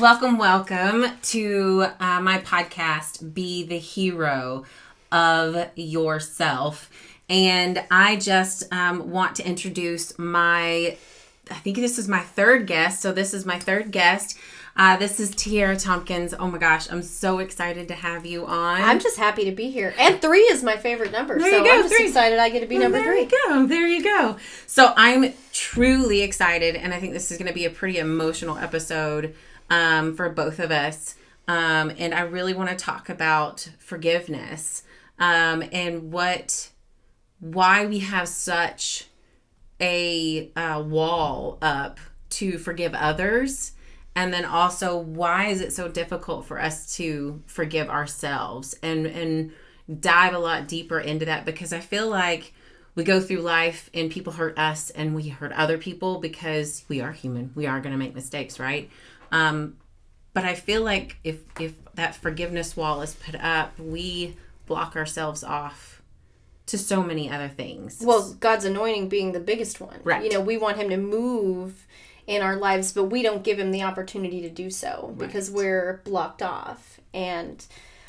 Welcome to my podcast, Be the Hero of Yourself. And I just want to introduce I think this is my third guest. So this is my third guest. This is Tiarra Tompkins. Oh my gosh, I'm so excited to have you on. I'm just happy to be here. And 3 is my favorite number. There you go, I'm just 3. excited I get to be number 3. There you go. So I'm truly excited, and I think this is going to be a pretty emotional episode for both of us. And I really want to talk about forgiveness and why we have such a wall up to forgive others. And then also, why is it so difficult for us to forgive ourselves and dive a lot deeper into that? Because I feel like we go through life and people hurt us and we hurt other people because we are human. We are going to make mistakes, right? But I feel like if that forgiveness wall is put up, we block ourselves off to so many other things. Well, God's anointing being the biggest one. Right. You know, we want him to move in our lives, but we don't give him the opportunity to do so because we're blocked off. And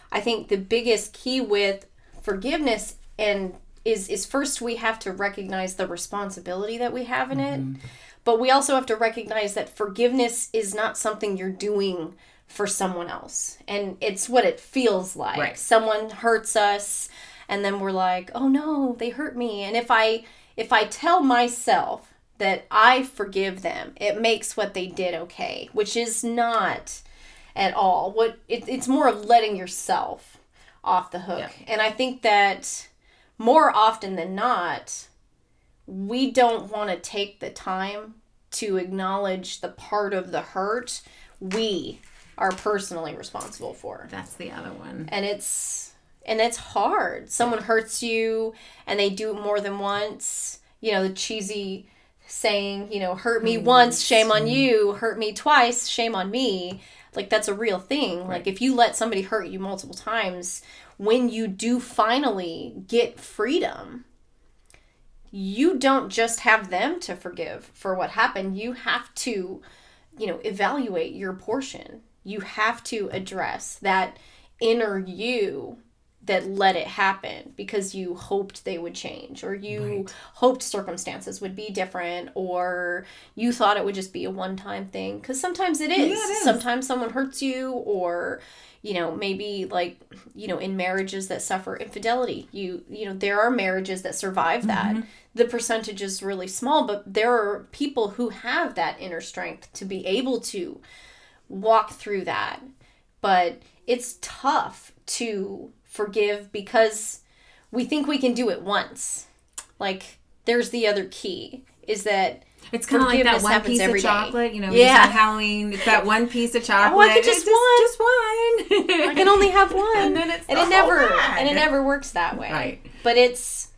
I think the biggest key with forgiveness is first we have to recognize the responsibility that we have in it. But we also have to recognize that forgiveness is not something you're doing for someone else. And it's what it feels like. Right. Someone hurts us and then we're like, oh no, they hurt me. And if I tell myself that I forgive them, it makes what they did okay, which is not at all. It's more of letting yourself off the hook. Yeah. And I think that more often than not, we don't want to take the time to acknowledge the part of the hurt we are personally responsible for. That's the other one. And it's hard. Someone hurts you and they do it more than once. You know, the cheesy saying, you know, hurt me once, shame on you. Hurt me twice, shame on me. Like, that's a real thing. Right. Like, if you let somebody hurt you multiple times, when you do finally get freedom, you don't just have them to forgive for what happened. You have to, you know, evaluate your portion. You have to address that inner you that let it happen because you hoped they would change, or you hoped circumstances would be different, or you thought it would just be a one-time thing. Because sometimes it is. Yeah, it is. Sometimes someone hurts you, or, you know, maybe like, you know, in marriages that suffer infidelity, you know, there are marriages that survive that. The percentage is really small, but there are people who have that inner strength to be able to walk through that. But it's tough to forgive because we think we can do it once. Like, there's the other key, is that it's kind of like that one piece of chocolate, you know, yeah. On Halloween, it's that one piece of chocolate. Oh, I could just one. I can only have one. And then it never works that way. Right. But it's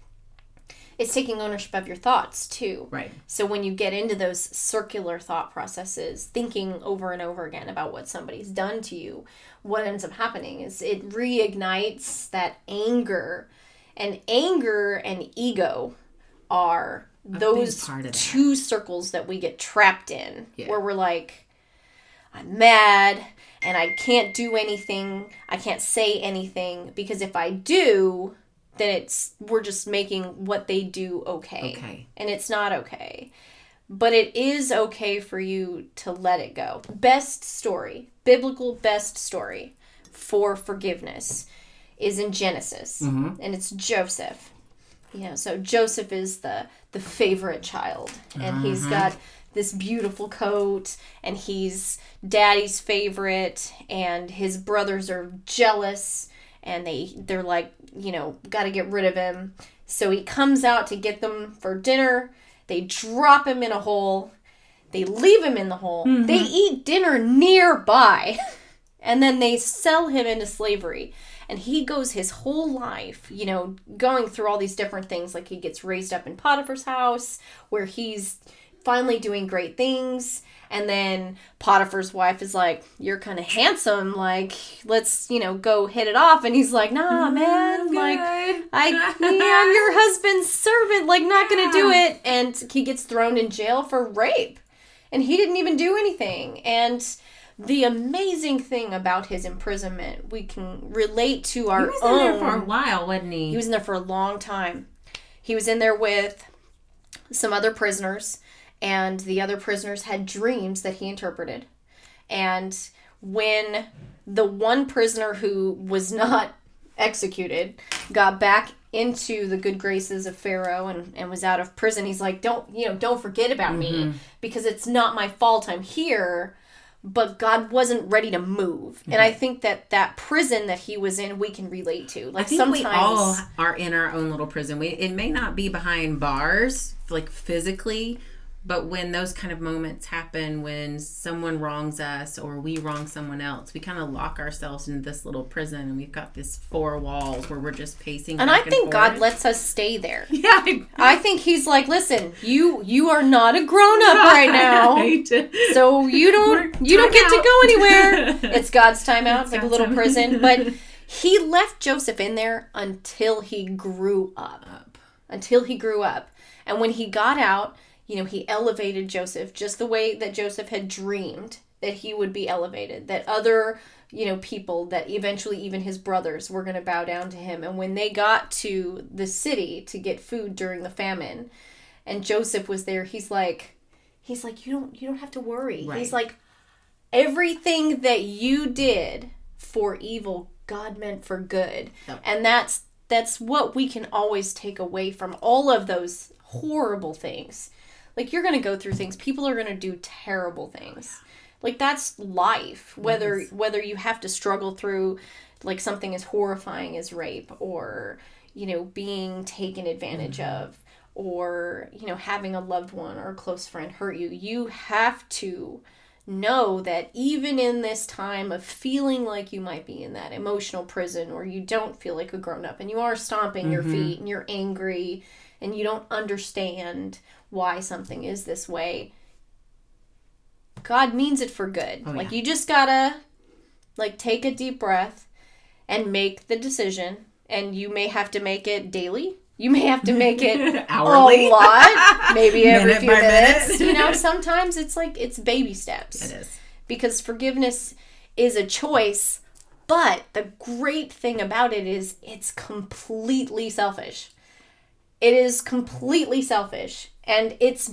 taking ownership of your thoughts too. Right. So when you get into those circular thought processes, thinking over and over again about what somebody's done to you, what ends up happening is it reignites that anger. And anger and ego are those two circles that we get trapped in, where we're like, I'm mad and I can't do anything. I can't say anything because if I do, then we're just making what they do okay. And it's not okay. But it is okay for you to let it go. Biblical best story for forgiveness is in Genesis. And it's Joseph. You know, so Joseph is the favorite child. And he's got this beautiful coat. And he's daddy's favorite. And his brothers are jealous. And they're like, you know, got to get rid of him. So he comes out to get them for dinner. They drop him in a hole. They leave him in the hole. They eat dinner nearby. And then they sell him into slavery. And he goes his whole life, you know, going through all these different things. Like, he gets raised up in Potiphar's house, where he's finally doing great things. And then Potiphar's wife is like, you're kind of handsome. Like, let's, you know, go hit it off. And he's like, nah, man. Like, I'm your husband's servant. Like, not going to do it. And he gets thrown in jail for rape. And he didn't even do anything. And the amazing thing about his imprisonment, we can relate to our own. He was in there for a while, wasn't he? He was in there for a long time. He was in there with some other prisoners, and the other prisoners had dreams that he interpreted. And when the one prisoner who was not executed got back into the good graces of Pharaoh and was out of prison, he's like, don't forget about me, because it's not my fault I'm here. But God wasn't ready to move. And I think that prison that he was in, we can relate to. Like, I think sometimes we all are in our own little prison. It may not be behind bars, like physically, but when those kind of moments happen, when someone wrongs us or we wrong someone else, we kind of lock ourselves in this little prison, and we've got this four walls where we're just pacing and back I think and God forth. lets us stay there. Yeah. I think he's like, listen, you are not a grown-up right now. So you don't get to go anywhere. It's God's time out. It's like a little prison. But he left Joseph in there until he grew up. And when he got out, he elevated Joseph just the way that Joseph had dreamed that he would be elevated, that other, people, that eventually even his brothers were going to bow down to him. And when they got to the city to get food during the famine, and Joseph was there, he's like, you don't have to worry. Right. He's like, everything that you did for evil, God meant for good. Yep. And that's what we can always take away from all of those horrible things. Like, you're going to go through things. People are going to do terrible things. Like, that's life. Whether you have to struggle through, like, something as horrifying as rape, or, being taken advantage of, or, having a loved one or a close friend hurt you. You have to know that even in this time of feeling like you might be in that emotional prison, or you don't feel like a grown-up, and you are stomping your feet, and you're angry, and you don't understand why something is this way, God means it for good. Oh, like, you just gotta, take a deep breath and make the decision. And you may have to make it daily. You may have to make it hourly, a lot, maybe every few minutes. Sometimes it's baby steps. It is. Because forgiveness is a choice, but the great thing about it is it's completely selfish. It is completely selfish, and it's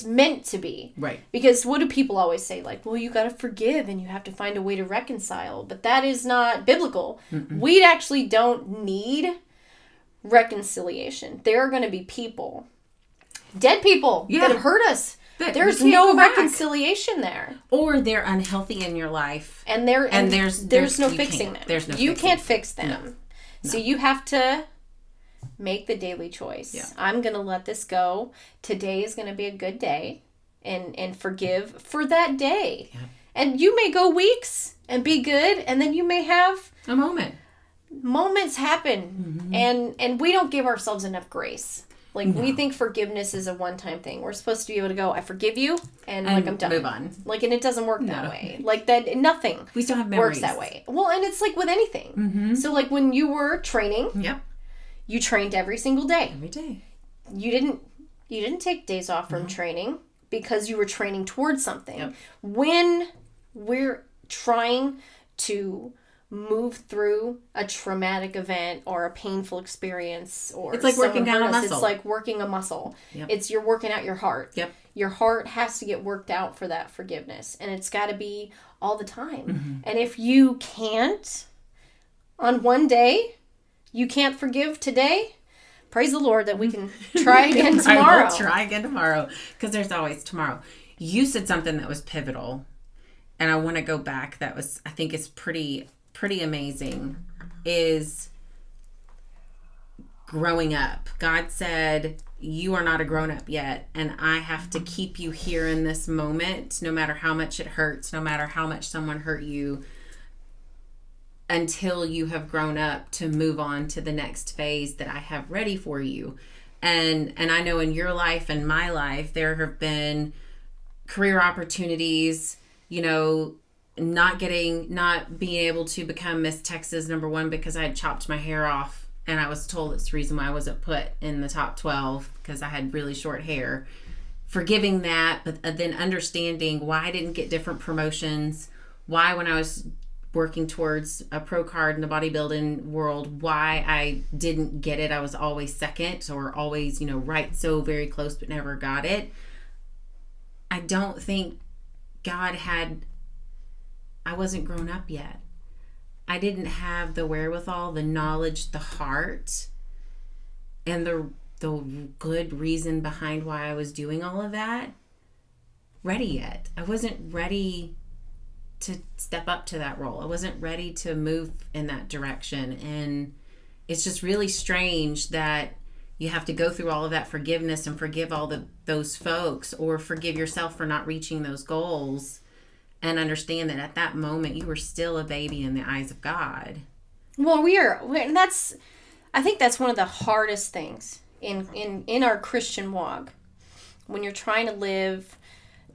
meant to be. Right. Because what do people always say? Like, well, you got to forgive and you have to find a way to reconcile. But that is not biblical. Mm-mm. We actually don't need reconciliation. There are going to be people, dead people, that have hurt us. There's no reconciliation there. Or they're unhealthy in your life. And there's no fixing them. There's no you can't fix them. No. So you have to make the daily choice. Yeah. I'm going to let this go. Today is going to be a good day, and forgive for that day. Yeah. And you may go weeks and be good, and then you may have a moment. Moments happen, and we don't give ourselves enough grace. Like, we think forgiveness is a one-time thing. We're supposed to be able to go, I forgive you, and I'm done. Move on. And it doesn't work that way. That, nothing we still have memories. Works that way. Well, and it's with anything. Mm-hmm. So, when you were training, you trained every single day. Every day. You didn't take days off from training because you were training towards something. Yep. When we're trying to move through a traumatic event or a painful experience, or it's like working down a muscle. It's like working a muscle. Yep. You're working out your heart. Yep. Your heart has to get worked out for that forgiveness, and it's got to be all the time. Mm-hmm. And if you can't, on one day, you can't forgive today, praise the Lord that we can try again tomorrow. We'll try again tomorrow, because there's always tomorrow. You said something that was pivotal, and I want to go back. That was, I think, is pretty amazing, is growing up. God said, you are not a grown up yet, and I have to keep you here in this moment, no matter how much it hurts, no matter how much someone hurt you, until you have grown up to move on to the next phase that I have ready for you. And I know in your life and my life, there have been career opportunities, not being able to become Miss Texas #1 because I had chopped my hair off, and I was told it's the reason why I wasn't put in the top 12, because I had really short hair. Forgiving that, but then understanding why I didn't get different promotions, why when I was working towards a pro card in the bodybuilding world, why I didn't get it. I was always second or always, right so very close but never got it. I don't think God I wasn't grown up yet. I didn't have the wherewithal, the knowledge, the heart, and the good reason behind why I was doing all of that ready yet. I wasn't ready to step up to that role. I wasn't ready to move in that direction. And it's just really strange that you have to go through all of that forgiveness and forgive all those folks, or forgive yourself for not reaching those goals, and understand that at that moment you were still a baby in the eyes of God. Well, I think that's one of the hardest things in our Christian walk. When you're trying to live,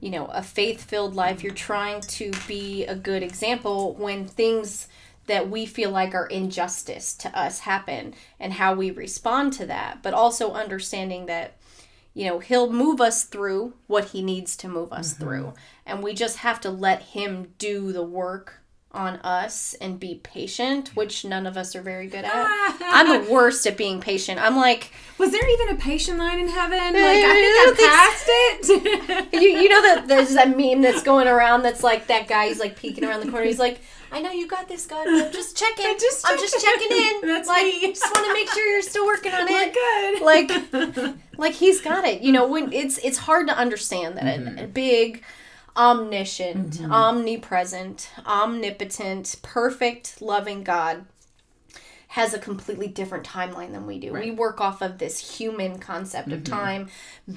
a faith-filled life, you're trying to be a good example when things that we feel like are injustice to us happen, and how we respond to that, but also understanding that, he'll move us through what he needs to move us through. And we just have to let him do the work on us and be patient, which none of us are very good at. I'm the worst at being patient. I'm like... Was there even a patient line in heaven? I think I passed it. you know that there's that meme that's going around that's like that guy, he's like peeking around the corner. He's like, I know you got this, God. I'm just checking. I'm just checking in. That's like, me. Just want to make sure you're still working on it. We're good. Like he's got it. When it's hard to understand that a big, omniscient, omnipresent, omnipotent, perfect, loving God has a completely different timeline than we do. Right. We work off of this human concept of time,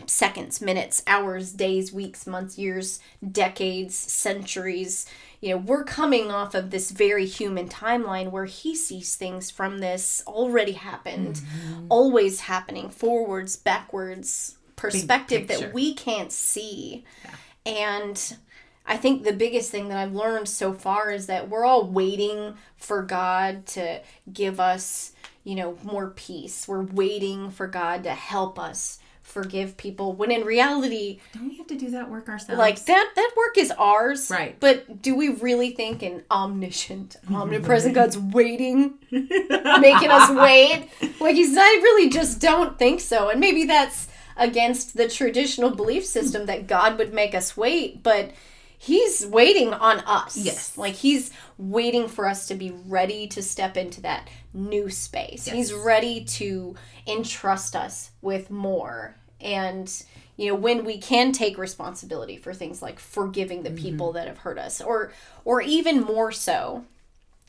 seconds, minutes, hours, days, weeks, months, years, decades, centuries. We're coming off of this very human timeline where he sees things from this already happened, always happening, forwards, backwards perspective that we can't see. Yeah. And I think the biggest thing that I've learned so far is that we're all waiting for God to give us, more peace. We're waiting for God to help us forgive people, when in reality... Don't we have to do that work ourselves? Like, that work is ours. Right. But do we really think an omniscient, omnipresent God's waiting, making us wait? Like, I really just don't think so. And maybe that's against the traditional belief system that God would make us wait, but... He's waiting on us. Yes. Like, he's waiting for us to be ready to step into that new space. Yes. He's ready to entrust us with more. And, when we can take responsibility for things like forgiving the people that have hurt us. Or even more so,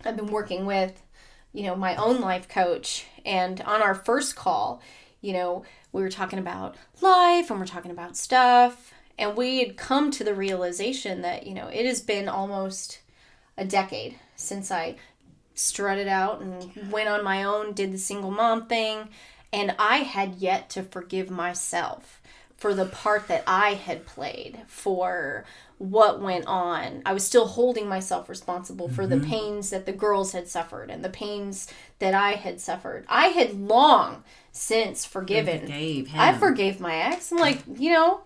I've been working with, my own life coach. And on our first call, we were talking about life and we're talking about stuff. And we had come to the realization that, it has been almost a decade since I strutted out and went on my own, did the single mom thing. And I had yet to forgive myself for the part that I had played, for what went on. I was still holding myself responsible for the pains that the girls had suffered and the pains that I had suffered. I had long since forgiven. I forgave my ex. I'm like,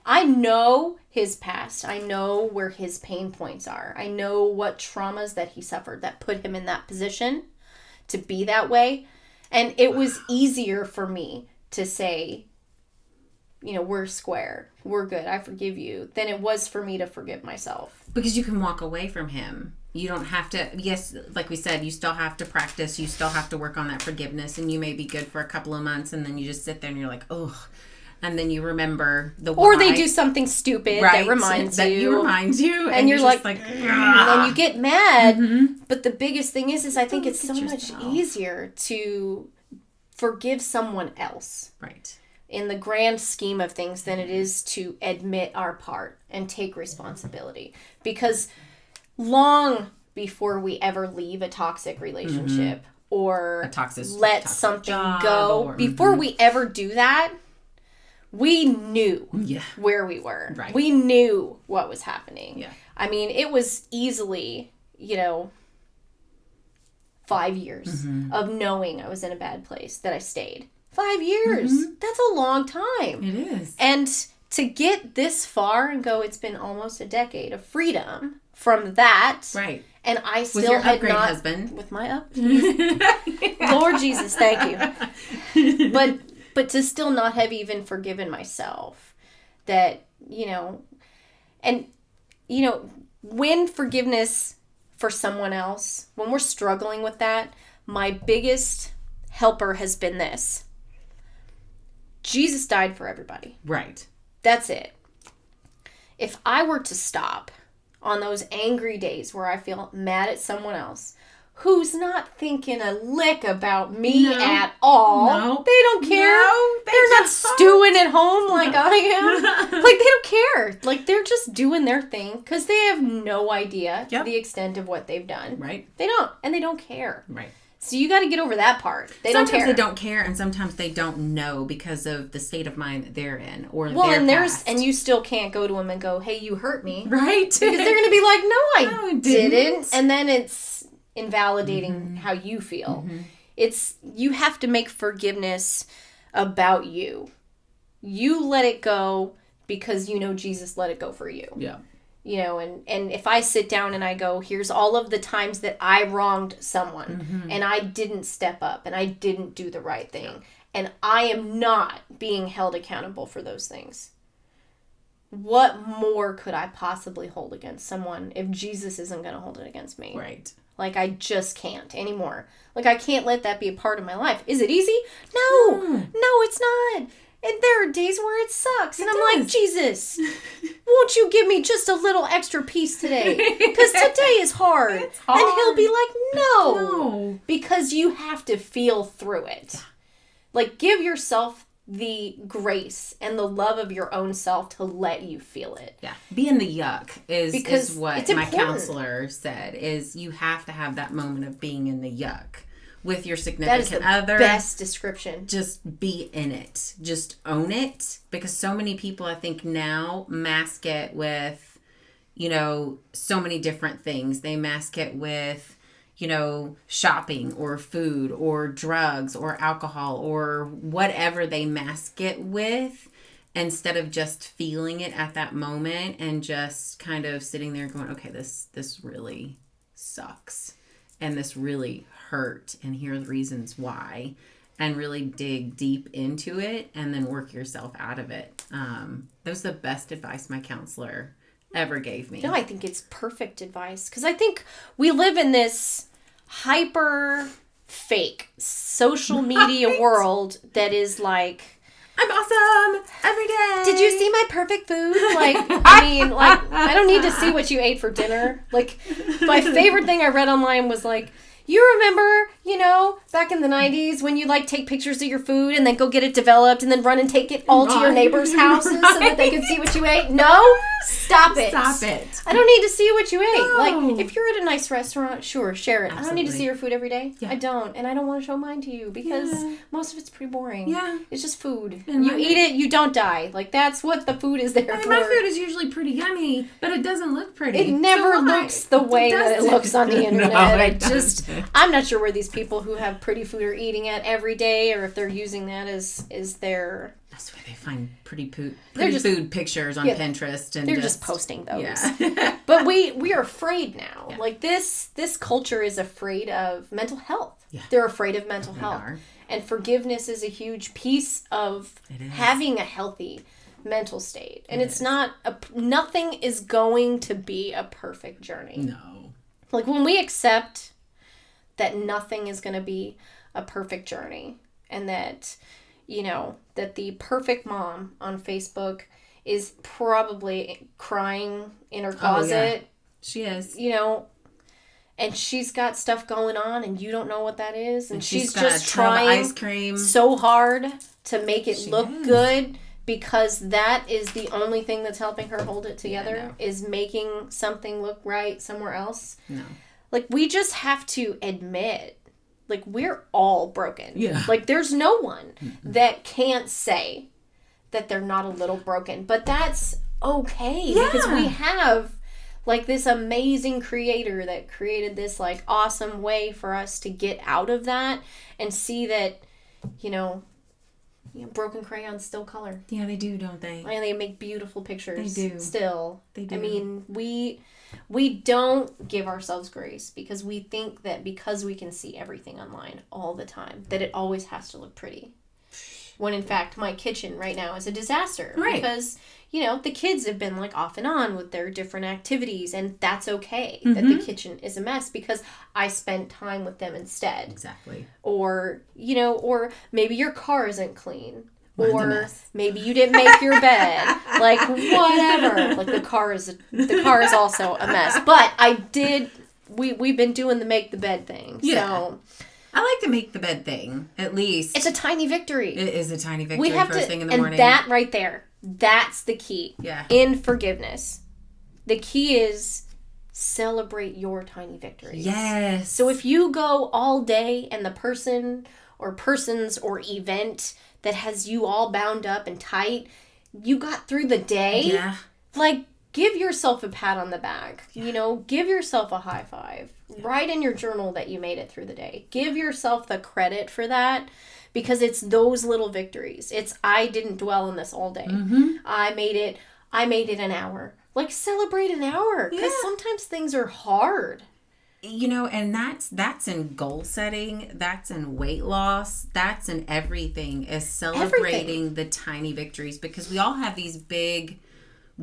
I know his past. I know where his pain points are. I know what traumas that he suffered that put him in that position to be that way. And it was easier for me to say, we're square. We're good. I forgive you. Than it was for me to forgive myself. Because you can walk away from him. You don't have to, yes, like we said, you still have to practice. You still have to work on that forgiveness. And you may be good for a couple of months. And then you just sit there and you're like, oh. And then you remember the why. Or they do something stupid that reminds you. And you're like and then you get mad. But the biggest thing is I think it's so much easier to forgive someone else. Right. In the grand scheme of things than it is to admit our part and take responsibility. Because long before we ever leave a toxic relationship or let something go, before we ever do that, we knew where we were. Right. We knew what was happening. Yeah. I mean, it was easily, 5 years of knowing I was in a bad place that I stayed. 5 years. That's a long time. It is. And to get this far and go, it's been almost a decade of freedom from that. Right. And I still with your had upgrade not husband. with my Lord Jesus, thank you. But to still not have even forgiven myself, that, and when forgiveness for someone else, when we're struggling with that, my biggest helper has been this: Jesus died for everybody. Right. That's it. If I were to stop on those angry days where I feel mad at someone else who's not thinking a lick about me at all, they don't care. They're not stewing at home like I am. Like, they don't care. Like, they're just doing their thing because they have no idea to the extent of what they've done. Right. They don't. And they don't care. Right. So you got to get over that part. Sometimes they don't care, and sometimes they don't know because of the state of mind that they're in, or and you still can't go to them and go, "Hey, you hurt me," right? Because they're going to be like, "No, I didn't," and then it's invalidating how you feel. It's you have to make forgiveness about you. You let it go because Jesus let it go for you. Yeah. And if I sit down and I go, here's all of the times that I wronged someone and I didn't step up and I didn't do the right thing and I am not being held accountable for those things. What more could I possibly hold against someone if Jesus isn't going to hold it against me? Right. Like, I just can't anymore. Like, I can't let that be a part of my life. Is it easy? No, it's not. And there are days where it sucks. And I'm like, Jesus, won't you give me just a little extra piece today? Because today is hard. And he'll be like, no. Because you have to feel through it. Yeah. Like, give yourself the grace and the love of your own self to let you feel it. Yeah. Be in the yuck is what my important. counselor said, is you have to have that moment of being in the yuck. With your significant other. That is the best description. Just be in it. Just own it. Because so many people, I think, now mask it with, so many different things. They mask it with, shopping or food or drugs or alcohol or whatever they mask it with, instead of just feeling it at that moment and just kind of sitting there going, okay, this really sucks. And this really hurt, and here are the reasons why, and really dig deep into it and then work yourself out of it. That was the best advice my counselor ever gave me. No, I think it's perfect advice, because I think we live in this hyper fake social media world that is like, I'm awesome every day. Did you see my perfect food? I don't need to see what you ate for dinner. Like, my favorite thing I read online was like, you remember, back in the 90s when you take pictures of your food and then go get it developed and then run and take it all to your neighbors' houses so that they could see what you ate? No? Stop it. Stop it. I don't need to see what you ate. No. Like, if you're at a nice restaurant, sure, share it. Absolutely. I don't need to see your food every day. Yeah. I don't. And I don't want to show mine to you because most of it's pretty boring. Yeah. It's just food. And you eat it, you don't die. Like, that's what the food is there for. My food is usually pretty yummy, but it doesn't look pretty. It never looks the way that it looks on the internet. No, I'm not sure where these people who have pretty food are eating it every day, or if they're using that as their... That's where they find pretty food pictures on Pinterest, and they're just posting those. Yeah. But we are afraid now. Yeah. Like, this culture is afraid of mental health. Yeah. They're afraid of mental health. Are. And forgiveness is a huge piece of having a healthy mental state. And it's not nothing is going to be a perfect journey. No. Like, when we accept that nothing is going to be a perfect journey, and that, that the perfect mom on Facebook is probably crying in her closet. Oh, yeah. She is. And she's got stuff going on and you don't know what that is. And she's just trying ice cream so hard to make it look good, because that is the only thing that's helping her hold it together, is making something look right somewhere else. No. Like, we just have to admit, like, we're all broken. Yeah. Like, there's no one that can't say that they're not a little broken. But that's okay. Yeah. Because we have, like, this amazing creator that created this, like, awesome way for us to get out of that and see that, broken crayons still color. Yeah, they do, don't they? And they make beautiful pictures. They do. Still. They do. I mean, we don't give ourselves grace because we think that because we can see everything online all the time, that it always has to look pretty. When in fact, my kitchen right now is a disaster. Right. Because, the kids have been like off and on with their different activities, and that's okay that the kitchen is a mess because I spent time with them instead. Exactly. Or, or maybe your car isn't clean. Or maybe you didn't make your bed. Like, whatever. Like, the car is also a mess. But we've been doing the make the bed thing. Yeah. So I like to make the bed thing, at least. It's a tiny victory. It is a tiny victory first thing in the morning. And that right there, that's the key. Yeah. In forgiveness. The key is celebrate your tiny victories. Yes. So if you go all day and the person or persons or event that has you all bound up and tight, you got through the day. Yeah. Like, give yourself a pat on the back. Yeah. Give yourself a high five. Yeah. Write in your journal that you made it through the day. Give yourself the credit for that because it's those little victories. It's, I didn't dwell on this all day. Mm-hmm. I made it an hour. Like, celebrate an hour because sometimes things are hard. And that's in goal setting, that's in weight loss, that's in everything, is celebrating the tiny victories, because we all have these big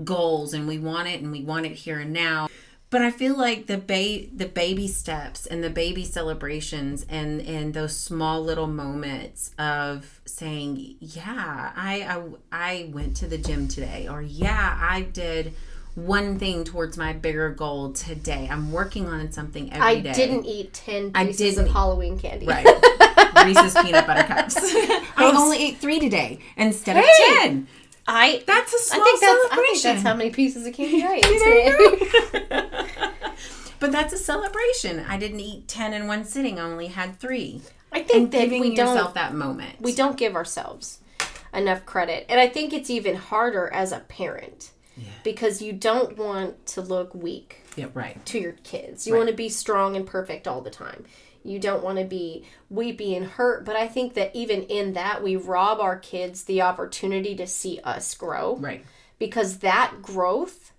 goals and we want it here and now. But I feel like the baby steps and the baby celebrations and those small little moments of saying, yeah, I went to the gym today, or yeah, I did one thing towards my bigger goal today. I'm working on something every day. I didn't eat 10 pieces of Halloween candy. Right. Reese's peanut butter cups. I only ate 3 today instead of 10. That's a small celebration. I think that's how many pieces of candy I ate today. But that's a celebration. I didn't eat 10 in one sitting. I only had 3. I think that giving yourself that moment. We don't give ourselves enough credit. And I think it's even harder as a parent. Yeah. Because you don't want to look weak to your kids. You want to be strong and perfect all the time. You don't want to be weepy and hurt. But I think that even in that, we rob our kids the opportunity to see us grow. Right. Because that growth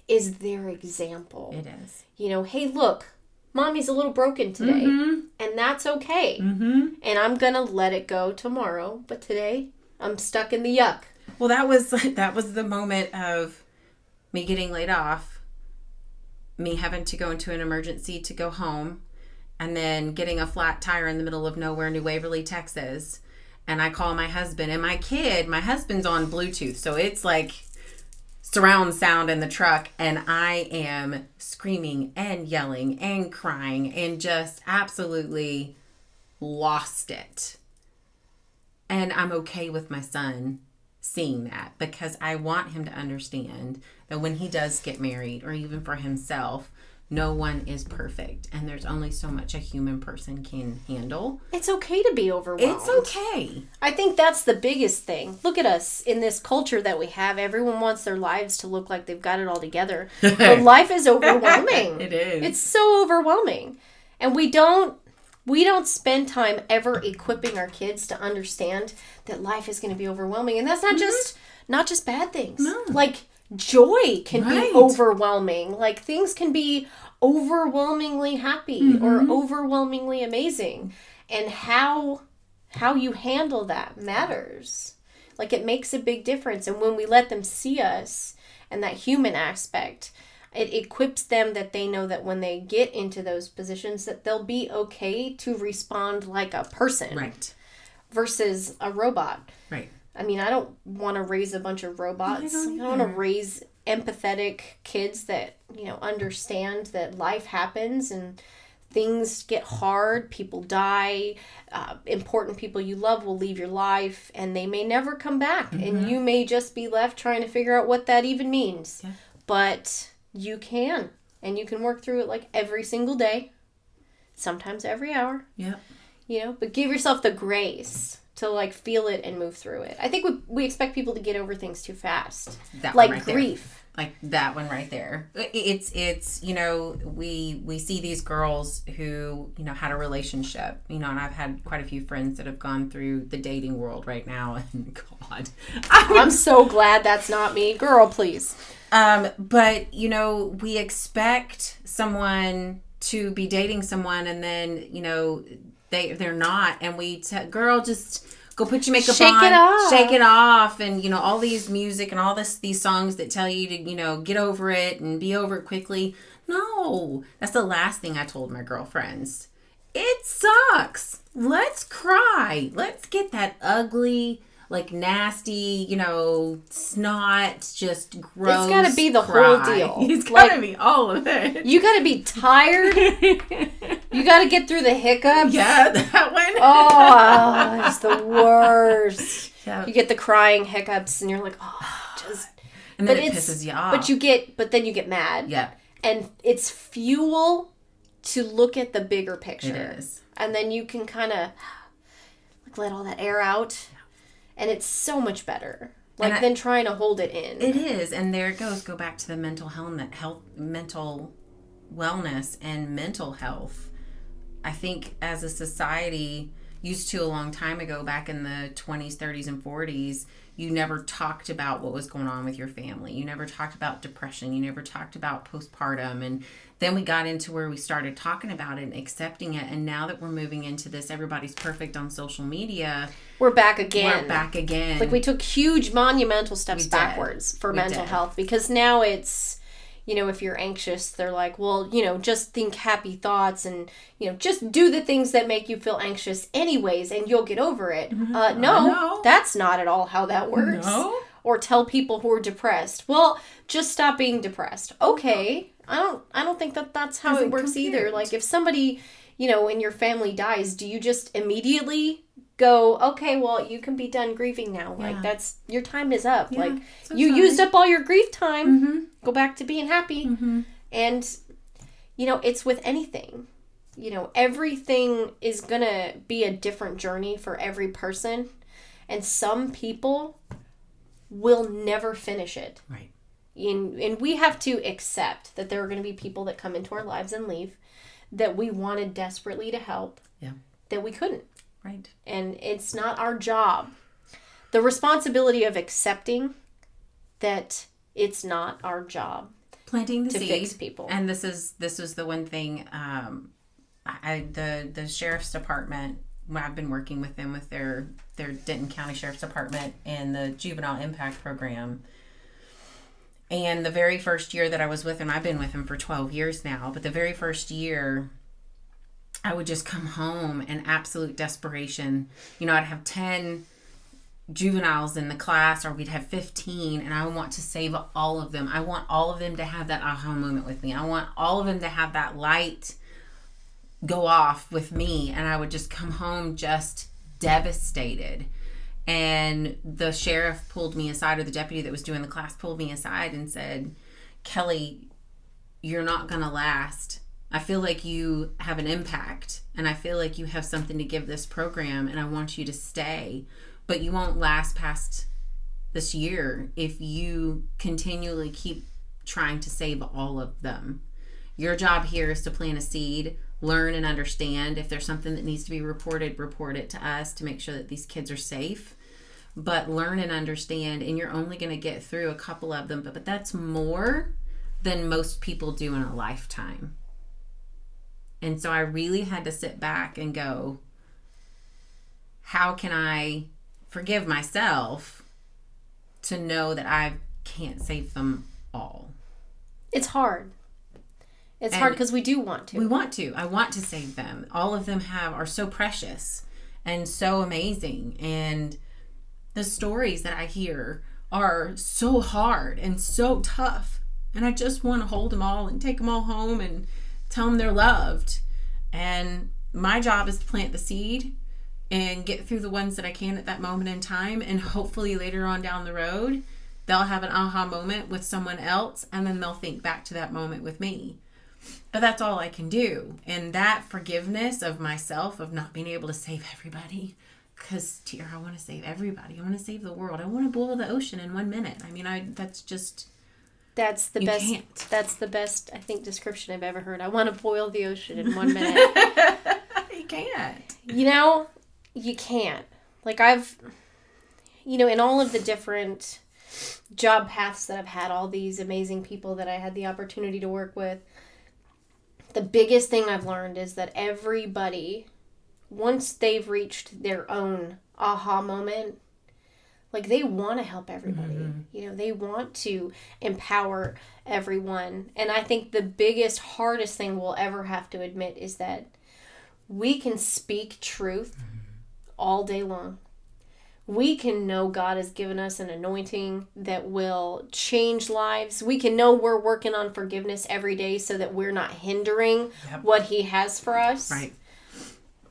is their example. It is. Hey, look, mommy's a little broken today. Mm-hmm. And that's okay. Mm-hmm. And I'm going to let it go tomorrow. But today, I'm stuck in the yuck. Well, that was the moment of me getting laid off, me having to go into an emergency to go home, and then getting a flat tire in the middle of nowhere, New Waverly, Texas. And I call my husband, and my husband's on Bluetooth, so it's like surround sound in the truck, and I am screaming and yelling and crying and just absolutely lost it. And I'm okay with my son seeing that, because I want him to understand that when he does get married, or even for himself, no one is perfect, and there's only so much a human person can handle. It's okay to be overwhelmed. It's okay. I think that's the biggest thing. Look at us in this culture that we have. Everyone wants their lives to look like they've got it all together. But life is overwhelming. It is. It's so overwhelming. And we don't spend time ever equipping our kids to understand that life is going to be overwhelming. And that's not just bad things. No. Like, joy can be overwhelming. Like, things can be overwhelmingly happy or overwhelmingly amazing. And how you handle that matters. Like, it makes a big difference. And when we let them see us and that human aspect, it equips them that they know that when they get into those positions that they'll be okay to respond like a person. Right. Versus a robot. Right. I mean, I don't want to raise a bunch of robots. I don't want to raise empathetic kids that, understand that life happens and things get hard. People die. Important people you love will leave your life and they may never come back. Mm-hmm. And you may just be left trying to figure out what that even means. Yeah. But you can. And you can work through it like every single day. Sometimes every hour. Yeah. But give yourself the grace to like feel it and move through it. I think we expect people to get over things too fast. That like right grief. Like that one right there. It's you know, we see these girls who, you know, had a relationship, you know, and I've had quite a few friends that have gone through the dating world right now, and God, I'm so glad that's not me. Girl, please. But, you know, we expect someone to be dating someone, and then, you know, they're not, and girl, just go put your makeup on, shake it off, and, you know, all these music and all these songs that tell you to, you know, get over it and be over it quickly. No, that's the last thing I told my girlfriends. It sucks. Let's cry. Let's get that ugly, like, nasty, you know, snot, just gross. It's got to be the whole deal. It's got to be all of it. You got to be tired. You got to get through the hiccups. Yeah, that one. Oh, it's the worst. Yeah. You get the crying hiccups, and you're like, oh, just. And then it pisses you off. But then you get mad. Yeah. And it's fuel to look at the bigger picture. It is. And then you can kind of like let all that air out. And it's so much better, than trying to hold it in. It is, and there it goes. Go back to the mental mental wellness, and mental health. I think as a society, used to a long time ago, back in the 20s, 30s, and 40s, you never talked about what was going on with your family. You never talked about depression. You never talked about postpartum. And then we got into where we started talking about it and accepting it. And now that we're moving into this, everybody's perfect on social media. We're back again. Like we took huge monumental steps backwards for mental health, because now it's, you know, if you're anxious, they're like, well, you know, just think happy thoughts and, you know, just do the things that make you feel anxious anyways and you'll get over it. No, that's not at all how that works. No. Or tell people who are depressed, well, just stop being depressed. Okay. I don't think that's how it works either. Like if somebody, you know, in your family dies, do you just immediately go, okay, well, you can be done grieving now. Yeah. Like that's, your time is up. Yeah, like you used up all your grief time. Mm-hmm. Go back to being happy. Mm-hmm. And, you know, it's with anything. You know, everything is going to be a different journey for every person. And some people will never finish it. Right. And we have to accept that there are going to be people that come into our lives and leave that we wanted desperately to help. Yeah. That we couldn't. Right. And it's not our job. The responsibility of accepting that it's not our job. Planting the seed to fix people. And this is the one thing, the sheriff's department, when I've been working with them with their Denton County Sheriff's Department and the Juvenile Impact Program. And the very first year that I was with him, I've been with him for 12 years now, but the very first year, I would just come home in absolute desperation. You know, I'd have 10 juveniles in the class, or we'd have 15, and I want to save all of them. I want all of them to have that aha moment with me. I want all of them to have that light go off with me, and I would just come home just devastated. And the sheriff pulled me aside, or the deputy that was doing the class pulled me aside and said, Kelly, you're not going to last. I feel like you have an impact, and I feel like you have something to give this program, and I want you to stay, but you won't last past this year if you continually keep trying to save all of them. Your job here is to plant a seed, learn and understand. If there's something that needs to be reported, report it to us to make sure that these kids are safe. But learn and understand, and you're only going to get through a couple of them, but that's more than most people do in a lifetime. And so I really had to sit back and go, how can I forgive myself to know that I can't save them all? It's hard. It's hard because we do want to. We want to. I want to save them. All of them are so precious and so amazing. And the stories that I hear are so hard and so tough. And I just want to hold them all and take them all home and tell them they're loved. And my job is to plant the seed and get through the ones that I can at that moment in time. And hopefully later on down the road, they'll have an aha moment with someone else, and then they'll think back to that moment with me. But that's all I can do. And that forgiveness of myself, of not being able to save everybody, because Tiarra, I want to save everybody. I want to save the world. I want to boil the ocean in 1 minute. I mean, that's just, That's the You best. can't. That's the best, I think, description I've ever heard. I want to boil the ocean in 1 minute. You can't. You know, you can't. Like in all of the different job paths that I've had, all these amazing people that I had the opportunity to work with, the biggest thing I've learned is that everybody, once they've reached their own aha moment, like they want to help everybody. Mm-hmm. They want to empower everyone. And I think the biggest, hardest thing we'll ever have to admit is that we can speak truth all day long. We can know God has given us an anointing that will change lives. We can know we're working on forgiveness every day so that we're not hindering what He has for us. Right.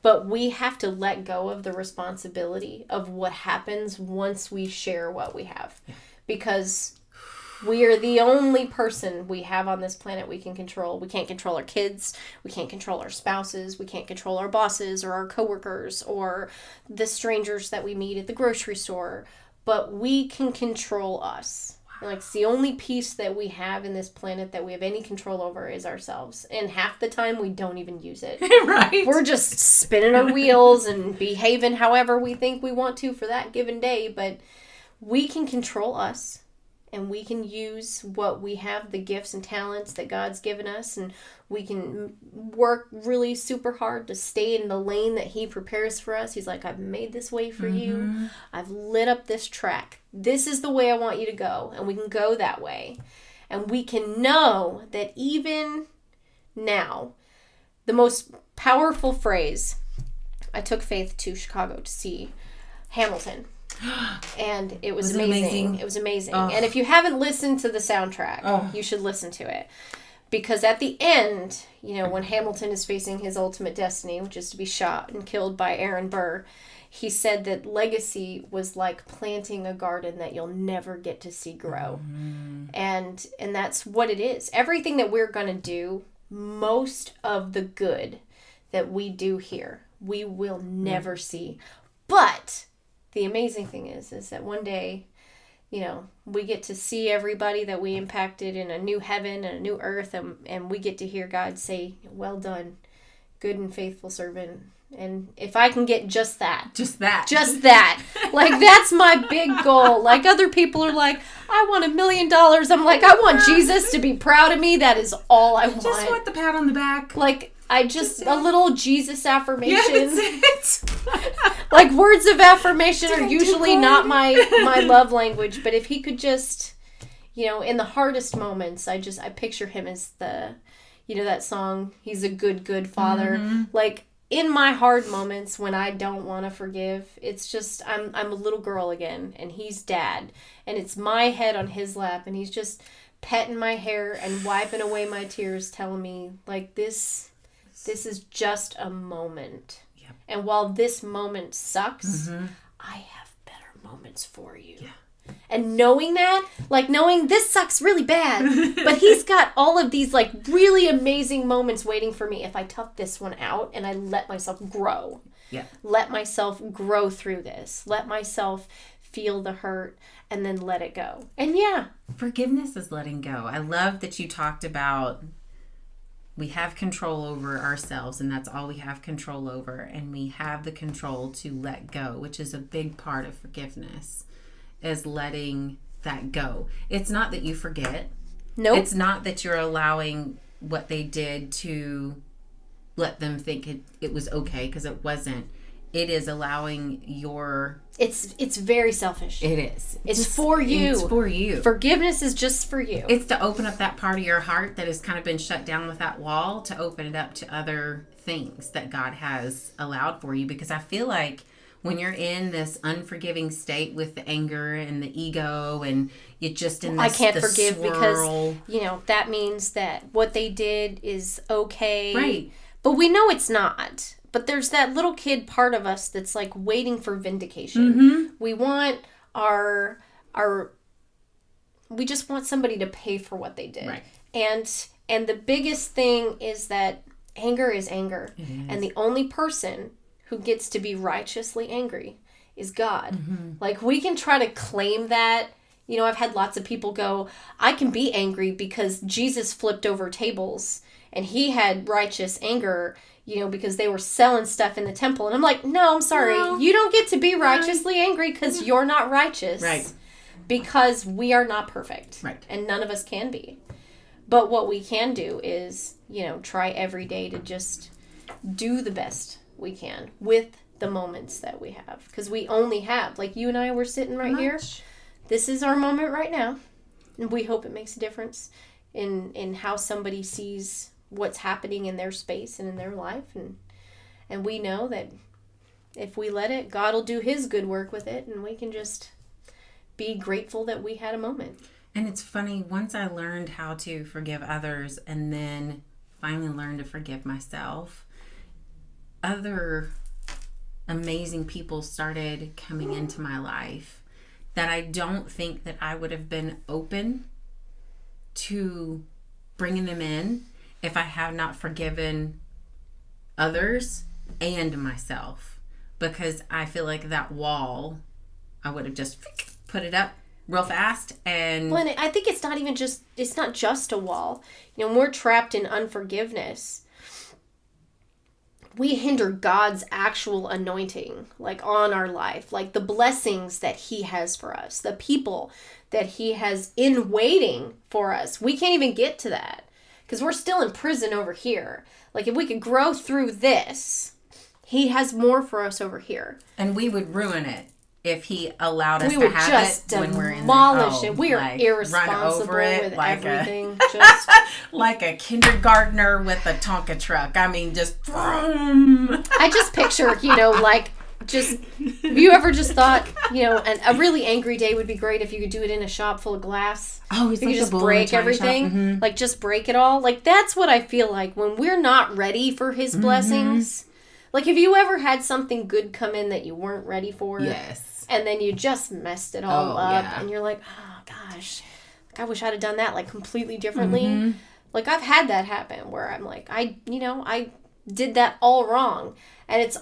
But we have to let go of the responsibility of what happens once we share what we have. Yeah. Because we are the only person we have on this planet we can control. We can't control our kids. We can't control our spouses. We can't control our bosses or our coworkers or the strangers that we meet at the grocery store. But we can control us. Like, it's the only piece that we have in this planet that we have any control over is ourselves. And half the time, we don't even use it. Right. We're just spinning our wheels and behaving however we think we want to for that given day. But we can control us. And we can use what we have, the gifts and talents that God's given us. And we can work really super hard to stay in the lane that He prepares for us. He's like, I've made this way for you. I've lit up this track. This is the way I want you to go. And we can go that way. And we can know that even now, the most powerful phrase, I took Faith to Chicago to see Hamilton. And it was amazing. It was amazing. Oh. And if you haven't listened to the soundtrack, you should listen to it. Because at the end, when Hamilton is facing his ultimate destiny, which is to be shot and killed by Aaron Burr, he said that legacy was like planting a garden that you'll never get to see grow. Mm-hmm. And that's what it is. Everything that we're going to do, most of the good that we do here, we will never see. But the amazing thing is that one day, we get to see everybody that we impacted in a new heaven and a new earth, and we get to hear God say, well done, good and faithful servant. And if I can get just that, like, that's my big goal. Like, other people are like, I want $1 million. I'm like, I want Jesus to be proud of me. That is all I want. Just want the pat on the back. Like, I just a little Jesus affirmation. Yes, like, words of affirmation are usually not my love language, but if He could just, in the hardest moments, I picture Him as the, that song, He's a good Father. Mm-hmm. Like, in my hard moments when I don't want to forgive, it's just I'm a little girl again, and He's Dad, and it's my head on His lap, and He's just petting my hair and wiping away my tears, telling me, like, this is just a moment. Yep. And while this moment sucks, I have better moments for you. Yeah. And knowing that, like, knowing this sucks really bad, but He's got all of these, like, really amazing moments waiting for me if I tough this one out and I let myself grow. Yeah. Let myself grow through this. Let myself feel the hurt and then let it go. And yeah. Forgiveness is letting go. I love that you talked about we have control over ourselves, and that's all we have control over. And we have the control to let go, which is a big part of forgiveness, is letting that go. It's not that you forget. Nope. It's not that you're allowing what they did to let them think it was okay, because it wasn't. It is allowing your... It's very selfish. It is. It's for you. It's for you. Forgiveness is just for you. It's to open up that part of your heart that has kind of been shut down with that wall, to open it up to other things that God has allowed for you. Because I feel like when you're in this unforgiving state with the anger and the ego, and you're just in this, I can't forgive swirl. Because, that means that what they did is okay. Right. But we know it's not. But there's that little kid part of us that's, like, waiting for vindication. Mm-hmm. We want we just want somebody to pay for what they did. Right. And the biggest thing is that anger is anger. Mm-hmm. And the only person who gets to be righteously angry is God. Mm-hmm. Like, we can try to claim that You know, I've had lots of people go, I can be angry because Jesus flipped over tables and he had righteous anger, you know, because they were selling stuff in the temple. And I'm like, no, I'm sorry. No. You don't get to be righteously angry because you're not righteous. Right. Because we are not perfect. Right. And none of us can be. But what we can do is, you know, try every day to just do the best we can with the moments that we have. Because we only have, like you and I were sitting right here. This is our moment right now. And we hope it makes a difference in how somebody sees what's happening in their space and in their life. And we know that if we let it, God will do his good work with it. And we can just be grateful that we had a moment. And it's funny, once I learned how to forgive others and then finally learned to forgive myself, other amazing people started coming into my life that I don't think that I would have been open to bringing them in if I had not forgiven others and myself. Because I feel like that wall, I would have just put it up real fast. And well, and I think it's not just a wall. You know, when we're trapped in unforgiveness, we hinder God's actual anointing, like on our life, like the blessings that he has for us, the people that he has in waiting for us. We can't even get to that because we're still in prison over here. Like if we could grow through this, he has more for us over here. And we would ruin it if he allowed us to have it when we're in demolish it. We are like, irresponsible with like everything. Just like a kindergartner with a Tonka truck. I mean, just. I just picture, you know, like just. Have you ever just thought, you know, a really angry day would be great if you could do it in a shop full of glass? Oh, it's you like could just break everything, mm-hmm. like just break it all. Like that's what I feel like when we're not ready for his blessings. Like, have you ever had something good come in that you weren't ready for? Yes. And then you just messed it all up. Yeah. And you're like, oh, gosh, I wish I'd have done that, like, completely differently. Mm-hmm. Like, I've had that happen where I'm like, I did that all wrong. And it's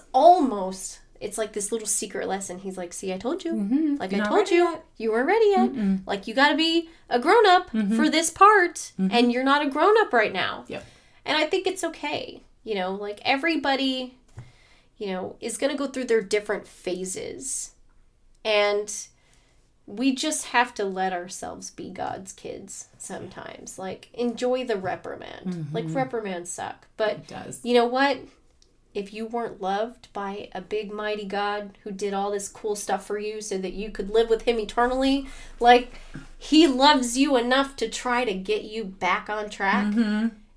like this little secret lesson. He's like, see, I told you. Mm-hmm. Like, I told you. Yet. You weren't ready yet. Mm-mm. Like, you got to be a grown-up for this part. Mm-hmm. And you're not a grown-up right now. Yep. And I think it's okay. You know, like, everybody, you know, is going to go through their different phases. And we just have to let ourselves be God's kids sometimes. Like, enjoy the reprimand. Mm-hmm. Like, reprimands suck. But it does. You know what? If you weren't loved by a big, mighty God who did all this cool stuff for you so that you could live with him eternally, like, he loves you enough to try to get you back on track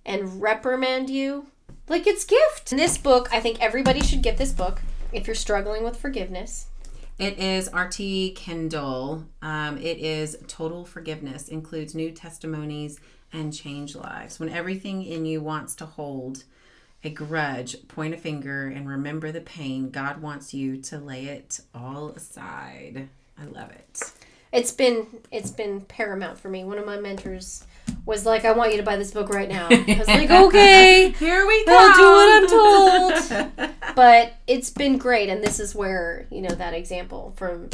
and reprimand you. Like, it's gift. In this book, I think everybody should get this book if you're struggling with forgiveness. It is R.T. Kendall. It is Total Forgiveness. Includes new testimonies and changed lives. When everything in you wants to hold a grudge, point a finger, and remember the pain, God wants you to lay it all aside. I love it. It's been paramount for me. One of my mentors was like, I want you to buy this book right now. I was like, okay, here we go. I'll do what I'm told. But it's been great. And this is where, you know, that example from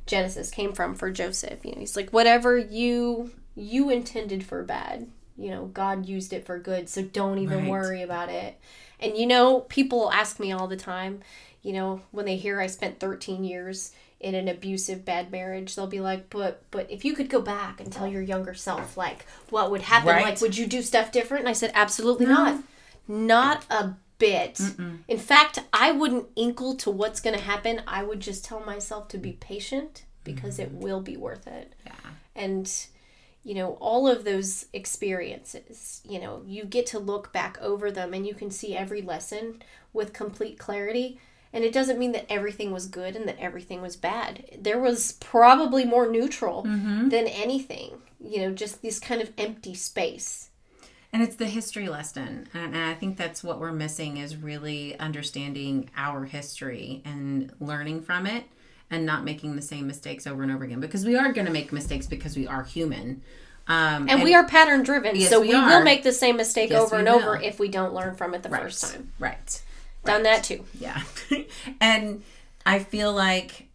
Genesis came from for Joseph. You know, he's like, whatever you intended for bad, you know, God used it for good. So don't even worry about it. And, you know, people ask me all the time, you know, when they hear I spent 13 years in an abusive, bad marriage, they'll be like, but if you could go back and tell your younger self, like, what would happen? Right. Like, would you do stuff different? And I said, absolutely not. Not a bit. Mm-mm. In fact, I wouldn't inkle to what's going to happen. I would just tell myself to be patient because it will be worth it. Yeah. And, you know, all of those experiences, you know, you get to look back over them and you can see every lesson with complete clarity. And it doesn't mean that everything was good and that everything was bad. There was probably more neutral than anything. You know, just this kind of empty space. And it's the history lesson. And I think that's what we're missing is really understanding our history and learning from it and not making the same mistakes over and over again. Because we are going to make mistakes because we are human. And we are pattern driven. Yes, so we are. will make the same mistake over and over will. if we don't learn from it the first time. Right. Done that too. Yeah. And I feel like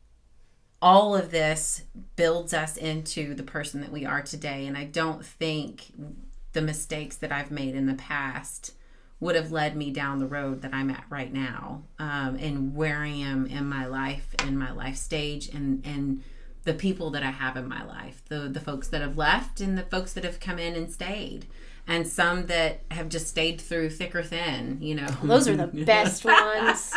all of this builds us into the person that we are today. And I don't think the mistakes that I've made in the past would have led me down the road that I'm at right now, and where I am in my life stage, and the people that I have in my life, the folks that have left and the folks that have come in and stayed, and some that have just stayed through thick or thin, you know. Those are the best ones.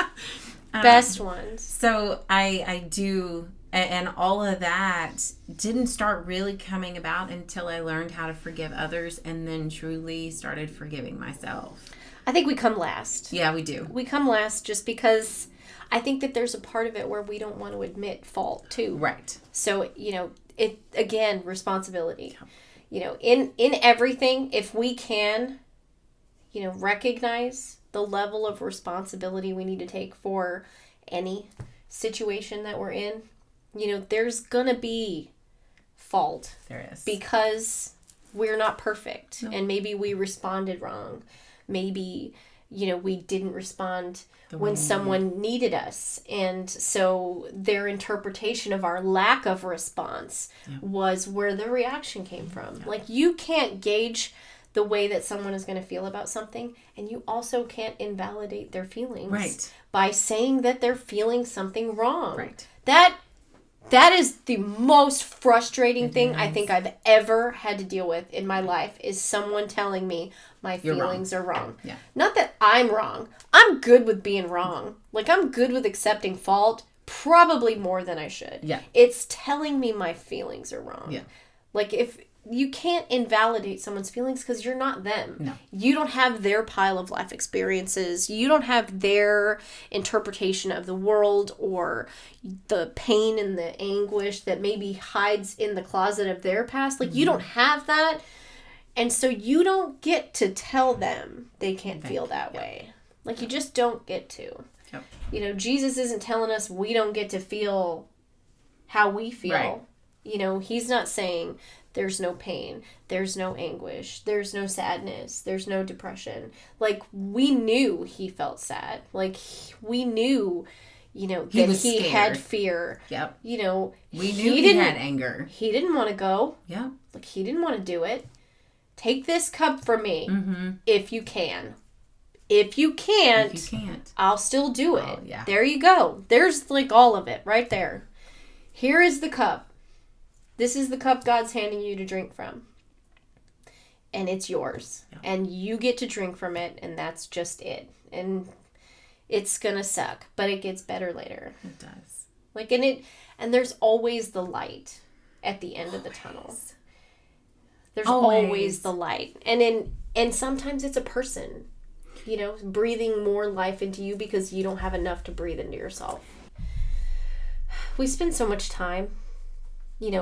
Best ones. So I do, and all of that didn't start really coming about until I learned how to forgive others, and then truly started forgiving myself. I think we come last. Yeah, we do. We come last just because I think that there's a part of it where we don't want to admit fault too. Right. So, it again, responsibility. In everything, if we can, recognize the level of responsibility we need to take for any situation that we're in, there's gonna be fault. There is. Because we're not perfect. No. And maybe we responded wrong. Maybe, we didn't respond when someone needed us. And so their interpretation of our lack of response was where the reaction came from. Yeah. Like, you can't gauge the way that someone is going to feel about something, and you also can't invalidate their feelings by saying that they're feeling something wrong. Right. That is the most frustrating thing I think I've ever had to deal with in my life, is someone telling me my feelings are wrong. Yeah. Not that I'm wrong. I'm good with being wrong. Like, I'm good with accepting fault, probably more than I should. Yeah. It's telling me my feelings are wrong. Yeah. Like, if you can't invalidate someone's feelings because you're not them. No. You don't have their pile of life experiences. You don't have their interpretation of the world, or the pain and the anguish that maybe hides in the closet of their past. Like, you don't have that. And so you don't get to tell them they can't feel that way. Like, you just don't get to. Yep. Jesus isn't telling us we don't get to feel how we feel. Right. He's not saying there's no pain, there's no anguish, there's no sadness, there's no depression. Like, we knew he felt sad. Like, we knew, that he had fear. Yep. We knew he had anger. He didn't want to go. Yeah. Like, he didn't want to do it. Take this cup from me, if you can. If you can't, I'll still do it. Yeah. There you go. There's, like, all of it right there. Here is the cup. This is the cup God's handing you to drink from. And it's yours. Yeah. And you get to drink from it, and that's just it. And it's going to suck, but it gets better later. It does. Like, and there's always the light at the end of the tunnel. There's always the light. And sometimes it's a person, breathing more life into you because you don't have enough to breathe into yourself. We spend so much time,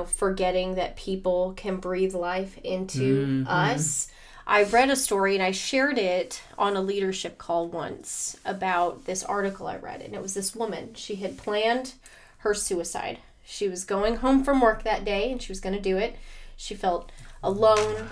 forgetting that people can breathe life into us. I read a story, and I shared it on a leadership call once, about this article I read. And it was this woman. She had planned her suicide. She was going home from work that day, and she was going to do it. She felt alone,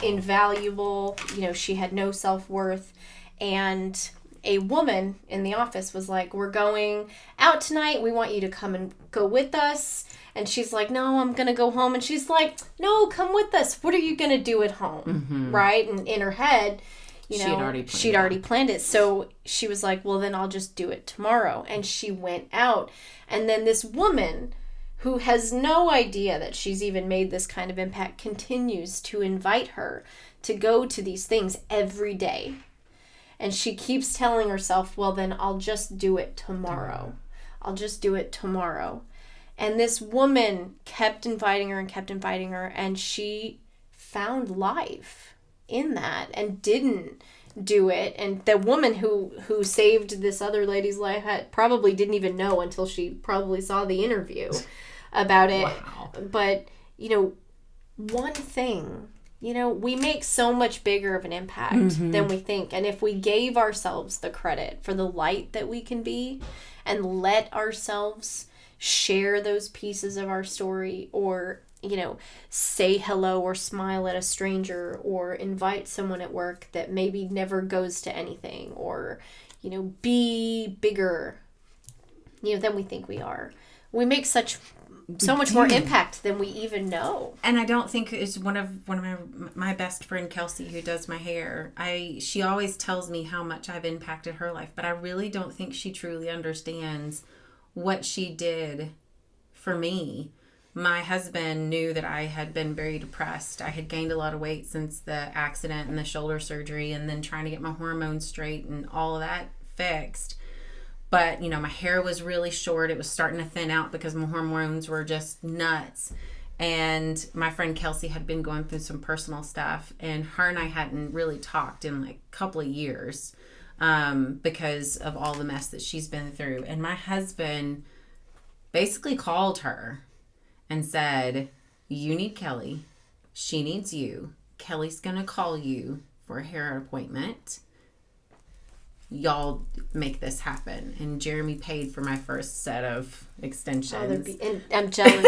invaluable. She had no self-worth. And a woman in the office was like, "We're going out tonight. We want you to come and go with us." And she's like, "No, I'm going to go home." And she's like, "No, come with us. What are you going to do at home?" Right? And in her head, she'd already planned it. So she was like, "Well, then I'll just do it tomorrow." And she went out. And then this woman, who has no idea that she's even made this kind of impact, continues to invite her to go to these things every day. And she keeps telling herself, "Well, then I'll just do it tomorrow. I'll just do it tomorrow." And this woman kept inviting her, and she found life in that and didn't do it. And the woman who saved this other lady's life probably didn't even know until she probably saw the interview about it. Wow. But, one thing, we make so much bigger of an impact than we think. And if we gave ourselves the credit for the light that we can be, and let ourselves share those pieces of our story, or, say hello or smile at a stranger, or invite someone at work that maybe never goes to anything, or, be bigger, than we think we are. We make such so much more impact than we even know. And I don't think it's one of my best friend, Kelsey, who does my hair. She always tells me how much I've impacted her life, but I really don't think she truly understands what she did for me. My husband knew that I had been very depressed. I had gained a lot of weight since the accident and the shoulder surgery, and then trying to get my hormones straight and all of that fixed. But, my hair was really short. It was starting to thin out because my hormones were just nuts. And my friend Kelsey had been going through some personal stuff. And her and I hadn't really talked in like a couple of years because of all the mess that she's been through. And my husband basically called her and said, you need Kelly. She needs you. Kelly's going to call you for a hair appointment. Y'all make this happen. And Jeremy paid for my first set of extensions. And I'm jealous.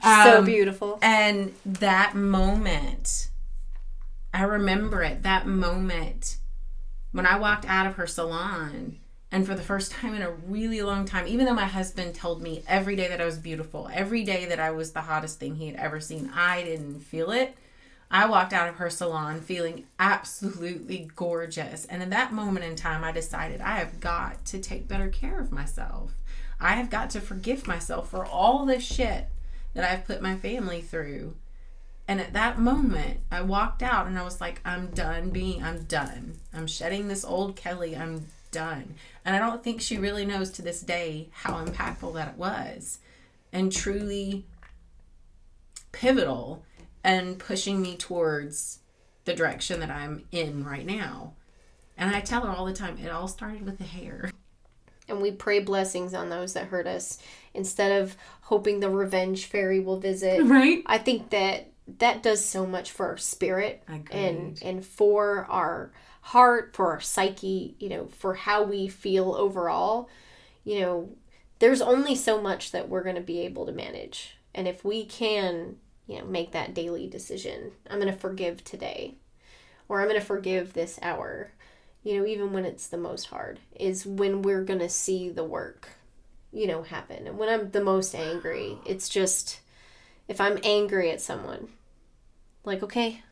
So beautiful. And that moment, I remember it, that moment when I walked out of her salon, and for the first time in a really long time, even though my husband told me every day that I was beautiful, every day that I was the hottest thing he had ever seen, I didn't feel it. I walked out of her salon feeling absolutely gorgeous. And in that moment in time, I decided I have got to take better care of myself. I have got to forgive myself for all the shit that I've put my family through. And at that moment, I walked out and I was like, I'm done. I'm shedding this old Kelly. I'm done. And I don't think she really knows to this day how impactful that it was. And truly pivotal and pushing me towards the direction that I'm in right now. And I tell her all the time, it all started with the hair. And we pray blessings on those that hurt us instead of hoping the revenge fairy will visit. Right. I think that does so much for our spirit. And for our heart, for our psyche, for how we feel overall. There's only so much that we're going to be able to manage. And if we can make that daily decision. I'm going to forgive today, or I'm going to forgive this hour, even when it's the most hard, is when we're going to see the work, happen. And when I'm the most angry, it's just, if I'm angry at someone, like, okay,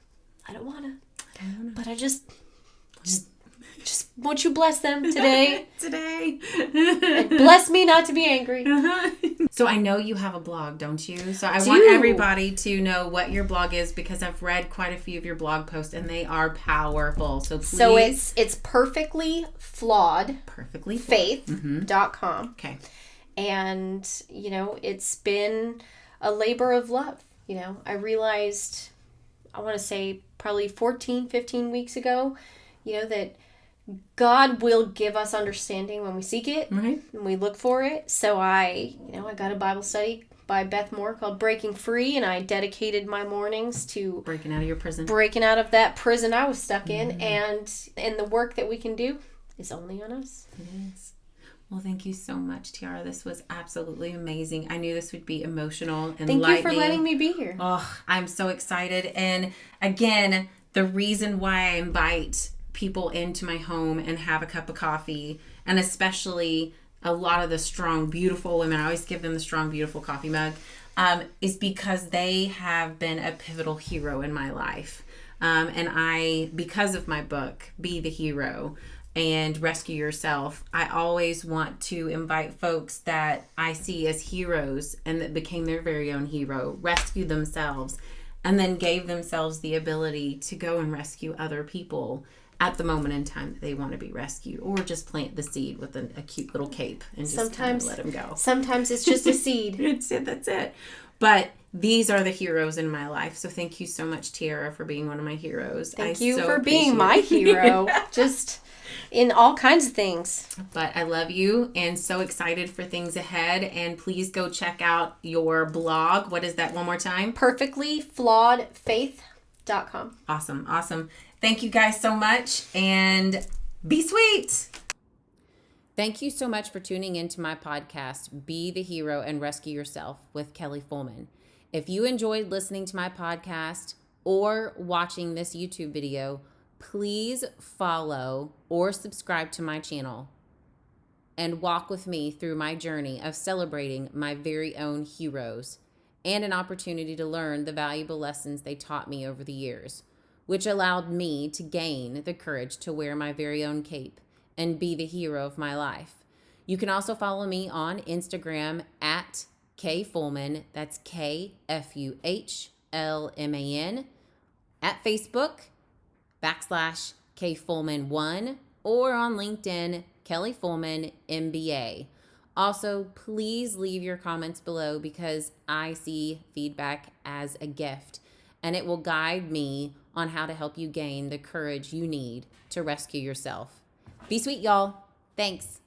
I don't want to, but I just won't you bless them today? And bless me not to be angry. So I know you have a blog, don't you? So I want everybody to know what your blog is, because I've read quite a few of your blog posts and they are powerful. So please. So it's perfectly flawed. Faith.com. Okay. And, it's been a labor of love. I realized, I want to say probably 14, 15 weeks ago, that God will give us understanding when we seek it, right? And we look for it. So I got a Bible study by Beth Moore called Breaking Free, and I dedicated my mornings to breaking out of your prison, breaking out of that prison I was stuck in, and the work that we can do is only on us. It is. Well, thank you so much, Tiarra. This was absolutely amazing. I knew this would be emotional and Thank you for letting me be here. Oh, I'm so excited. And again, the reason why I invite people into my home and have a cup of coffee, and especially a lot of the strong, beautiful women, I always give them the strong, beautiful coffee mug, is because they have been a pivotal hero in my life. And I, because of my book, Be the Hero and Rescue Yourself, I always want to invite folks that I see as heroes and that became their very own hero, rescue themselves, and then gave themselves the ability to go and rescue other people at the moment in time that they want to be rescued, or just plant the seed with a cute little cape and just kind of let them go. Sometimes it's just a seed. That's it. But these are the heroes in my life. So thank you so much, Tiarra, for being one of my heroes. Thank you for being my hero. Just in all kinds of things. But I love you and so excited for things ahead. And please go check out your blog. What is that one more time? Perfectlyflawedfaith.com. Awesome. Thank you guys so much, and be sweet. Thank you so much for tuning into my podcast, Be the Hero and Rescue Yourself with Kelly Fullman. If you enjoyed listening to my podcast or watching this YouTube video, please follow or subscribe to my channel. and walk with me through my journey of celebrating my very own heroes, and an opportunity to learn the valuable lessons they taught me over the years, which allowed me to gain the courage to wear my very own cape and be the hero of my life. You can also follow me on Instagram at K Fullman, that's KFUHLMAN, at Facebook, /K Fullman1, or on LinkedIn, Kelly Fullman, MBA. Also, please leave your comments below because I see feedback as a gift, and it will guide me on how to help you gain the courage you need to rescue yourself. Be sweet, y'all. Thanks.